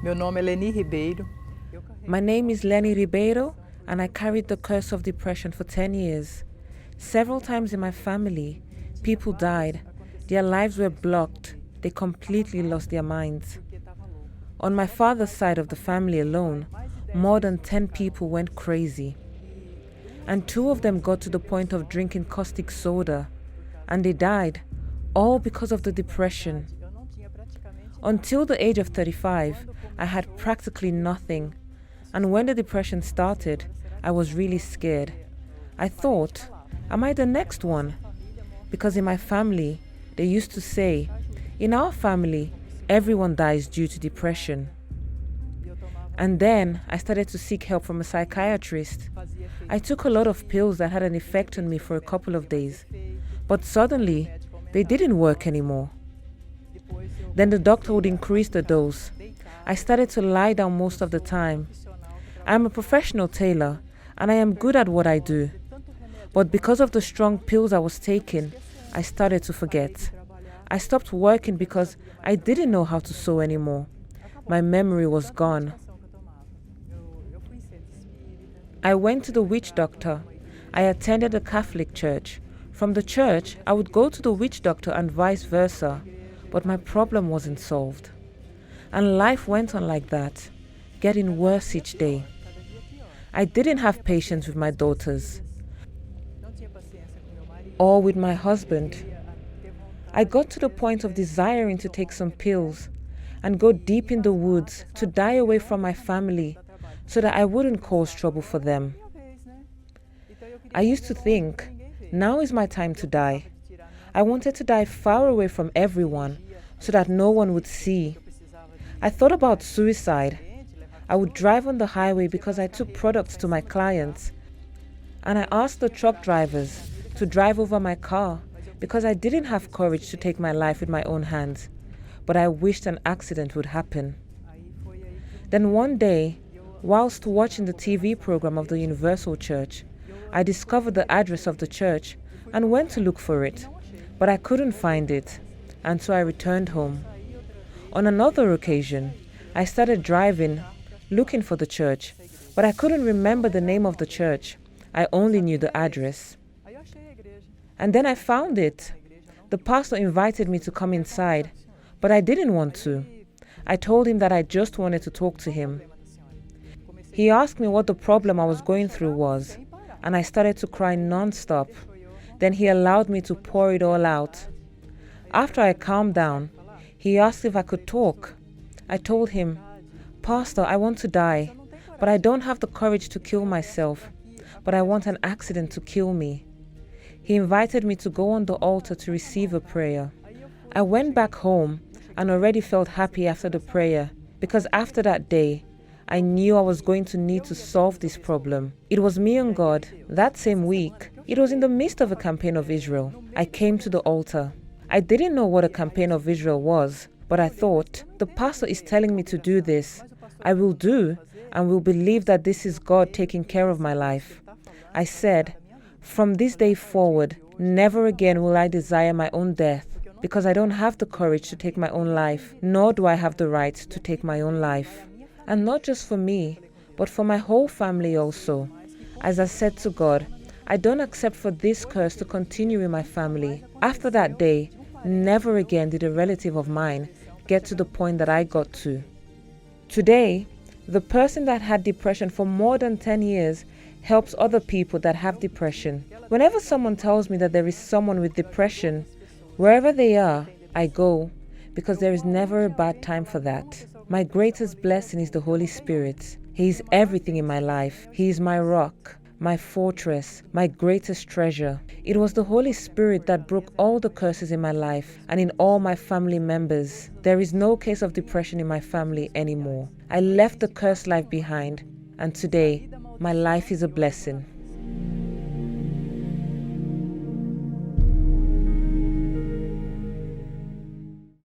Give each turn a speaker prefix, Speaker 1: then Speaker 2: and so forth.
Speaker 1: Meu nome é Leni Ribeiro.
Speaker 2: My name is Leni Ribeiro, and I carried the curse of depression for 10 years. Several times in my family, people died. Their lives were blocked. They completely lost their minds. On my father's side of the family alone, more than 10 people went crazy. And 2 of them got to the point of drinking caustic soda, and they died, all because of the depression. Until the age of 35, I had practically nothing. And when the depression started, I was really scared. I thought, am I the next one? Because in my family, they used to say, in our family, everyone dies due to depression. And then I started to seek help from a psychiatrist. I took a lot of pills that had an effect on me for a couple of days. But suddenly, they didn't work anymore. Then the doctor would increase the dose. I started to lie down most of the time. I am a professional tailor, and I am good at what I do. But because of the strong pills I was taking, I started to forget. I stopped working because I didn't know how to sew anymore. My memory was gone. I went to the witch doctor. I attended a Catholic church. From the church, I would go to the witch doctor and vice versa. But my problem wasn't solved. And life went on like that, getting worse each day. I didn't have patience with my daughters or with my husband. I got to the point of desiring to take some pills and go deep in the woods to die away from my family so that I wouldn't cause trouble for them. I used to think, now is my time to die. I wanted to die far away from everyone so that no one would see. I thought about suicide. I would drive on the highway because I took products to my clients. And I asked the truck drivers to drive over my car because I didn't have courage to take my life with my own hands. But I wished an accident would happen. Then one day, whilst watching the TV program of the Universal Church, I discovered the address of the church and went to look for it. But I couldn't find it, and so I returned home. On another occasion, I started driving, looking for the church, but I couldn't remember the name of the church. I only knew the address. And then I found it. The pastor invited me to come inside, but I didn't want to. I told him that I just wanted to talk to him. He asked me what the problem I was going through was, and I started to cry non-stop. Then he allowed me to pour it all out. After I calmed down, he asked if I could talk. I told him, Pastor, I want to die, but I don't have the courage to kill myself, but I want an accident to kill me. He invited me to go on the altar to receive a prayer. I went back home and already felt happy after the prayer, because after that day, I knew I was going to need to solve this problem. It was me and God. That same week, it was in the midst of a campaign of Israel. I came to the altar. I didn't know what a campaign of Israel was, but I thought, the pastor is telling me to do this. I will do, and will believe that this is God taking care of my life. I said, from this day forward, never again will I desire my own death, because I don't have the courage to take my own life, nor do I have the right to take my own life. And not just for me, but for my whole family also. As I said to God, I don't accept for this curse to continue in my family. After that day, never again did a relative of mine get to the point that I got to. Today, the person that had depression for more than 10 years helps other people that have depression. Whenever someone tells me that there is someone with depression, wherever they are, I go, because there is never a bad time for that. My greatest blessing is the Holy Spirit. He is everything in my life. He is my rock, my fortress, my greatest treasure. It was the Holy Spirit that broke all the curses in my life and in all my family members. There is no case of depression in my family anymore. I left the cursed life behind, and today, my life is a blessing.